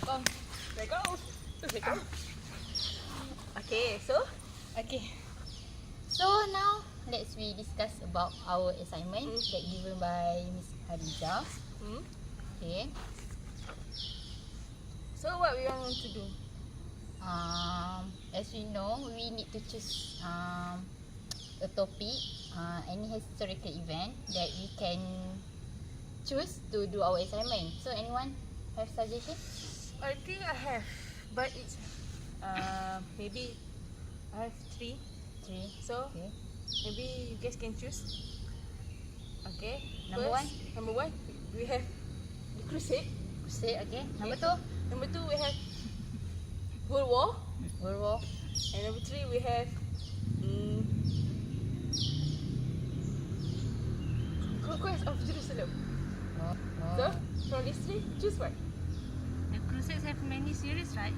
Oh, there goes. There goes. Okay, so now let's we discuss about our assignment that given by Miss Hadiza. Okay. So what we want to do? As we know, we need to choose a topic, any historical event that we can choose to do our assignment. So anyone have suggestion? I think I have, but it's maybe I have three. So Okay. maybe you guys can choose. Okay. Number one, we have the Crusade. Crusade, okay. Number Number two, we have World War. World War. And number three, we have Conquest of Jerusalem. So from these three, choose one. The Crusades have many series, right?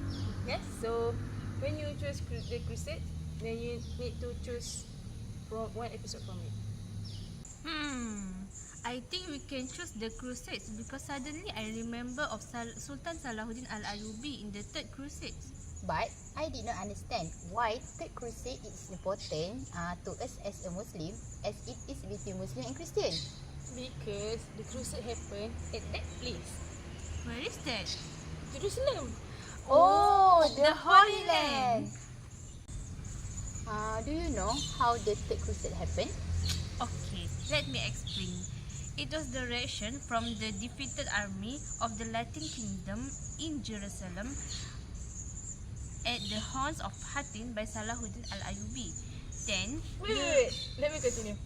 Yes. So when you choose the Crusade, then you need to choose from one episode from it. I think we can choose the Crusades because suddenly I remember of Sultan Salahuddin Al-Ayyubi in the Third Crusade. But I did not understand why Third Crusade is important to us as a Muslim, as it is between Muslim and Christian. Because the Crusade happened at that place, Where is that? Jerusalem. Oh, the Holy Land. Do you know how the Third Crusade happened? Okay, let me explain. It was the reaction from the defeated army of the Latin Kingdom in Jerusalem at the horns of Hattin by Salahuddin Al-Ayyubi. Then, Wait. Let me continue.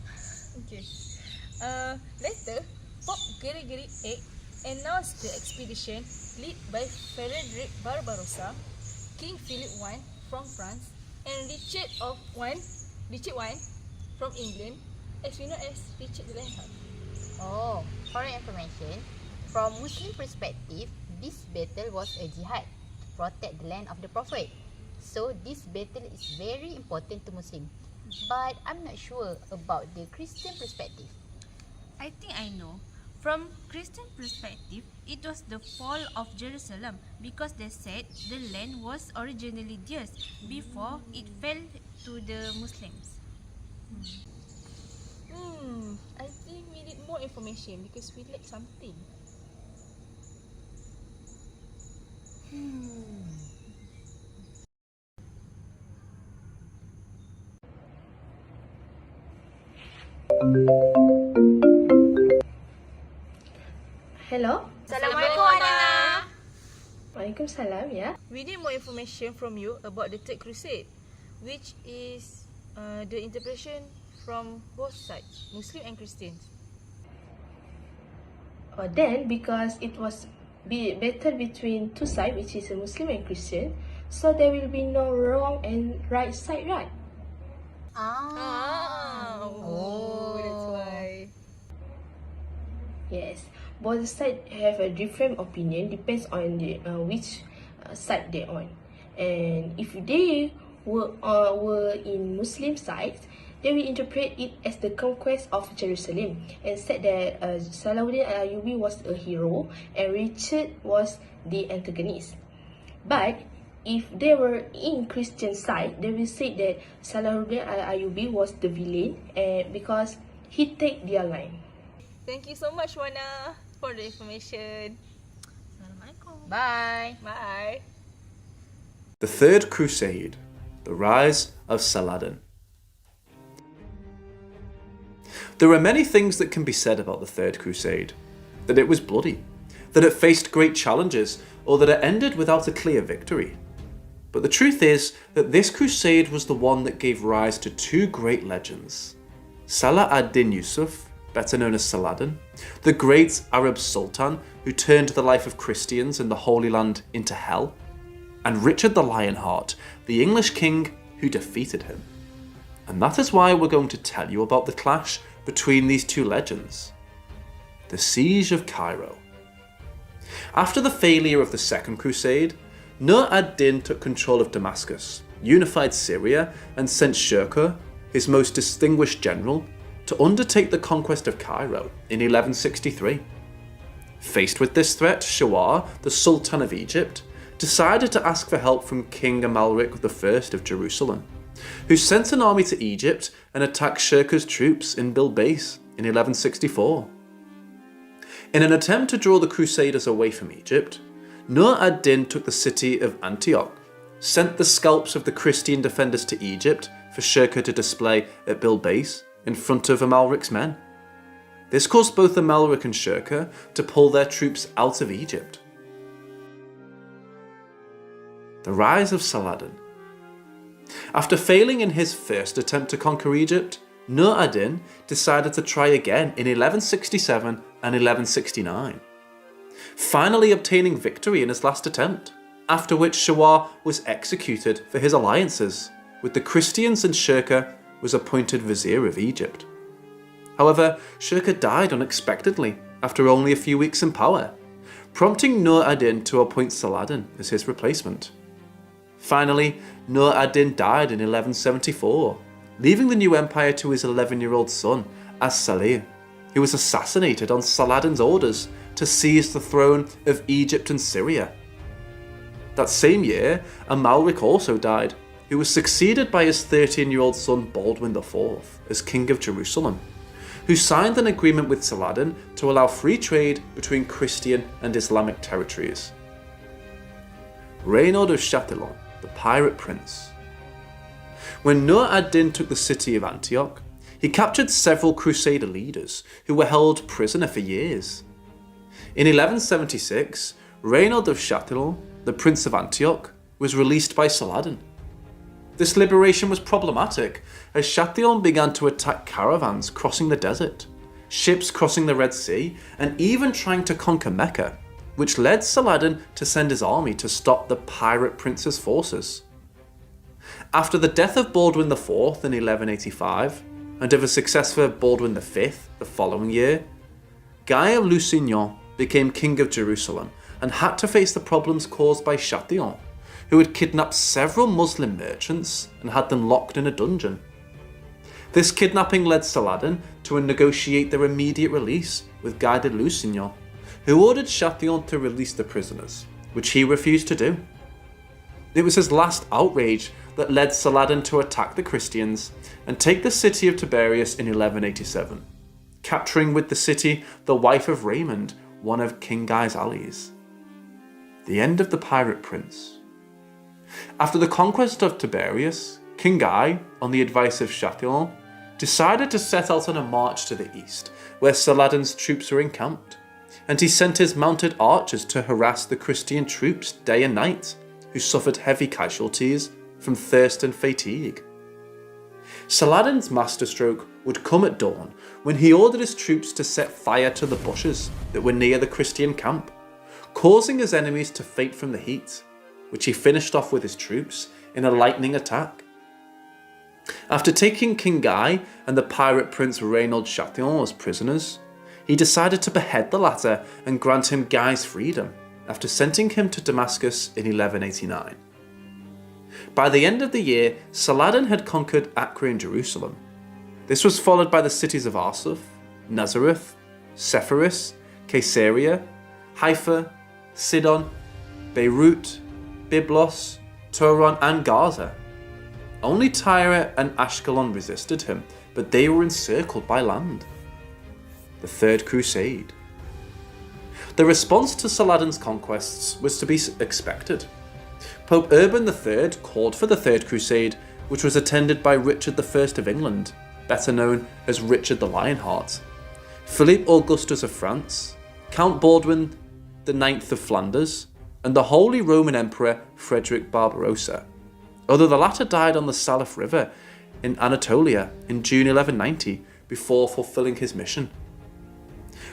Okay. Later, Pope Gregory VIII announced the expedition led by Frederick Barbarossa, King Philip I from France, and Richard I from England, as we know as Richard the Lionheart. Oh, for your information, from Muslim perspective, this battle was a jihad to protect the land of the Prophet. So this battle is very important to Muslim. But I'm not sure about the Christian perspective. I think I know. From Christian perspective, it was the fall of Jerusalem because they said the land was originally theirs before it fell to the Muslims. I think we need more information because we lack something. Hello. Assalamualaikum, Ana. Waalaikumsalam, ya. We need more information from you about the Third Crusade, which is the interpretation from both sides, Muslim and Christians. Then, because it was battle between two sides, which is a Muslim and Christian, so there will be no wrong and right side, right? That's why. Yes. Both sides have a different opinion, depends on the which side they're on. And if they were in Muslim sides, they will interpret it as the conquest of Jerusalem and said that Salahuddin Al-Ayyubi was a hero and Richard was the antagonist. But if they were in Christian side, they will say that Salahuddin Al-Ayyubi was the villain because he take their line. Thank you so much, Wana, for the information. Assalamualaikum. Bye. Bye. The Third Crusade, the rise of Saladin. There are many things that can be said about the Third Crusade. That it was bloody, that it faced great challenges, or that it ended without a clear victory. But the truth is that this crusade was the one that gave rise to two great legends. Salah ad-Din Yusuf, better known as Saladin, the great Arab Sultan who turned the life of Christians in the Holy Land into hell, and Richard the Lionheart, the English king who defeated him. And that is why we're going to tell you about the clash between these two legends. The Siege of Cairo. After the failure of the Second Crusade, Nur ad-Din took control of Damascus, unified Syria, and sent Shirkuh, his most distinguished general, to undertake the conquest of Cairo in 1163. Faced with this threat, Shawar, the Sultan of Egypt, decided to ask for help from King Amalric I of Jerusalem, who sent an army to Egypt and attacked Shirkuh's troops in Bilbais in 1164. In an attempt to draw the Crusaders away from Egypt, Nur ad-Din took the city of Antioch, sent the scalps of the Christian defenders to Egypt for Shirkuh to display at Bilbais in front of Amalric's men. This caused both Amalric and Shirkuh to pull their troops out of Egypt. The rise of Saladin. After failing in his first attempt to conquer Egypt, Nur ad-Din decided to try again in 1167 and 1169, finally obtaining victory in his last attempt, after which Shawar was executed for his alliances with the Christians and Shirkuh was appointed Vizier of Egypt. However, Shirkuh died unexpectedly after only a few weeks in power, prompting Nur ad-Din to appoint Saladin as his replacement. Finally, Nur ad-Din died in 1174, leaving the new empire to his 11-year-old son, As-Salih, who was assassinated on Saladin's orders to seize the throne of Egypt and Syria. That same year, Amalric also died, who was succeeded by his 13-year-old son Baldwin IV as King of Jerusalem, who signed an agreement with Saladin to allow free trade between Christian and Islamic territories. Reynald of Chatillon, the Pirate Prince. When Nur ad-Din took the city of Antioch, he captured several Crusader leaders who were held prisoner for years. In 1176, Reynald of Chatillon, the Prince of Antioch, was released by Saladin. This liberation was problematic as Chatillon began to attack caravans crossing the desert, ships crossing the Red Sea, and even trying to conquer Mecca, which led Saladin to send his army to stop the Pirate Prince's forces. After the death of Baldwin IV in 1185, and of his successor Baldwin V the following year, Guy of Lusignan became King of Jerusalem and had to face the problems caused by Chatillon, who had kidnapped several Muslim merchants and had them locked in a dungeon. This kidnapping led Saladin to negotiate their immediate release with Guy de Lusignan, who ordered Chatillon to release the prisoners, which he refused to do. It was his last outrage that led Saladin to attack the Christians and take the city of Tiberias in 1187, capturing with the city the wife of Raymond, one of King Guy's allies. The end of the Pirate Prince. After the conquest of Tiberias, King Guy, on the advice of Chatillon, decided to set out on a march to the east, where Saladin's troops were encamped, and he sent his mounted archers to harass the Christian troops day and night, who suffered heavy casualties from thirst and fatigue. Saladin's masterstroke would come at dawn when he ordered his troops to set fire to the bushes that were near the Christian camp, causing his enemies to faint from the heat, which he finished off with his troops in a lightning attack. After taking King Guy and the pirate prince Reynald Chatillon as prisoners, he decided to behead the latter and grant him Guy's freedom after sending him to Damascus in 1189. By the end of the year, Saladin had conquered Acre and Jerusalem. This was followed by the cities of Arsuf, Nazareth, Sepphoris, Caesarea, Haifa, Sidon, Beirut, Byblos, Turan and Gaza. Only Tyre and Ashkelon resisted him, but they were encircled by land. The Third Crusade. The response to Saladin's conquests was to be expected. Pope Urban III called for the Third Crusade, which was attended by Richard I of England, better known as Richard the Lionheart, Philippe Augustus of France, Count Baldwin IX of Flanders, and the Holy Roman Emperor Frederick Barbarossa, although the latter died on the Salif River in Anatolia in June 1190 before fulfilling his mission.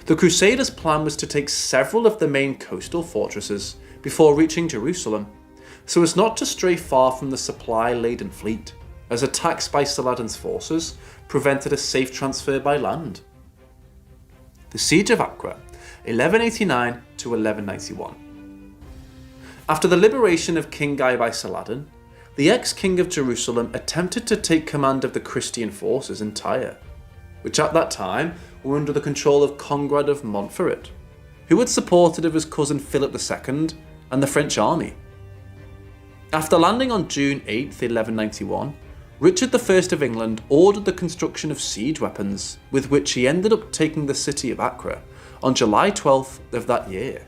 The Crusaders' plan was to take several of the main coastal fortresses before reaching Jerusalem, so as not to stray far from the supply-laden fleet, as attacks by Saladin's forces prevented a safe transfer by land. The Siege of Acre, 1189 to 1191. After the liberation of King Guy by Saladin, the ex-king of Jerusalem attempted to take command of the Christian forces in Tyre, which at that time were under the control of Conrad of Montferrat, who had supported of his cousin Philip II and the French army. After landing on June 8, 1191, Richard I of England ordered the construction of siege weapons, with which he ended up taking the city of Acre on July 12th of that year.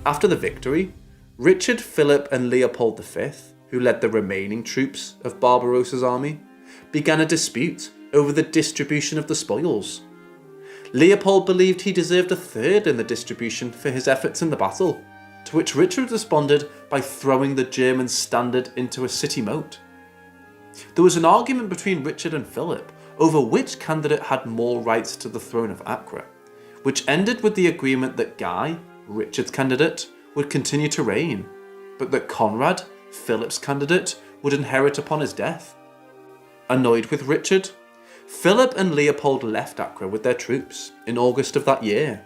After the victory, Richard, Philip and Leopold V, who led the remaining troops of Barbarossa's army, began a dispute over the distribution of the spoils. Leopold believed he deserved a third in the distribution for his efforts in the battle, to which Richard responded by throwing the German standard into a city moat. There was an argument between Richard and Philip over which candidate had more rights to the throne of Acre, which ended with the agreement that Guy, Richard's candidate, would continue to reign, but that Conrad, Philip's candidate, would inherit upon his death. Annoyed with Richard, Philip and Leopold left Acre with their troops in August of that year.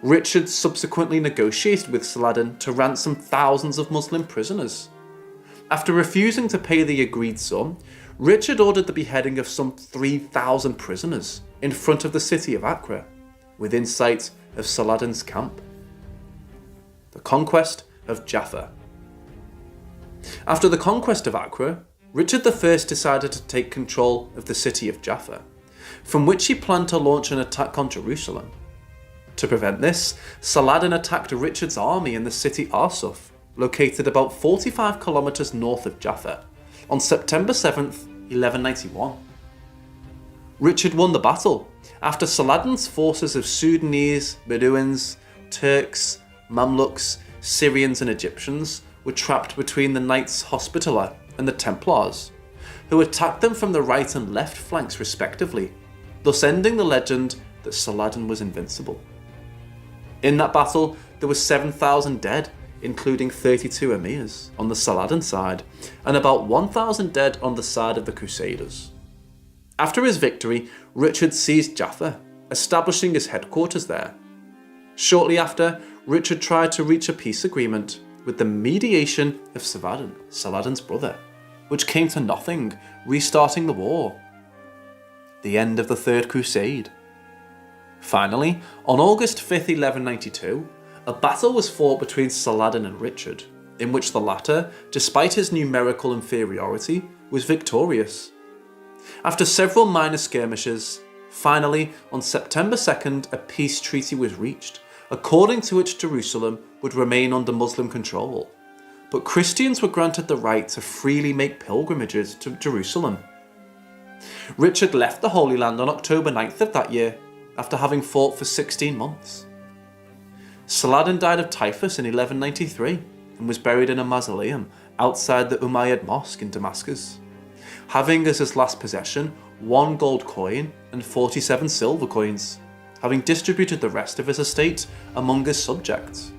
Richard subsequently negotiated with Saladin to ransom thousands of Muslim prisoners. After refusing to pay the agreed sum, Richard ordered the beheading of some 3,000 prisoners in front of the city of Acre, within sight of Saladin's camp. The conquest of Jaffa. After the conquest of Acre, Richard I decided to take control of the city of Jaffa, from which he planned to launch an attack on Jerusalem. To prevent this, Saladin attacked Richard's army in the city Arsuf, located about 45 kilometers north of Jaffa, on September 7th, 1191. Richard won the battle after Saladin's forces of Sudanese, Bedouins, Turks, Mamluks, Syrians and Egyptians were trapped between the Knights Hospitaller and the Templars, who attacked them from the right and left flanks respectively, thus ending the legend that Saladin was invincible. In that battle, there were 7,000 dead, including 32 emirs on the Saladin side, and about 1,000 dead on the side of the Crusaders. After his victory, Richard seized Jaffa, establishing his headquarters there. Shortly after, Richard tried to reach a peace agreement with the mediation of Saladin, Saladin's brother, which came to nothing, restarting the war. The end of the Third Crusade. Finally, on August 5th, 1192, a battle was fought between Saladin and Richard, in which the latter, despite his numerical inferiority, was victorious. After several minor skirmishes, finally, on September 2nd, a peace treaty was reached, according to which Jerusalem would remain under Muslim control, but Christians were granted the right to freely make pilgrimages to Jerusalem. Richard left the Holy Land on October 9th of that year, after having fought for 16 months. Saladin died of typhus in 1193 and was buried in a mausoleum outside the Umayyad Mosque in Damascus, having as his last possession 1 gold coin and 47 silver coins, having distributed the rest of his estate among his subjects.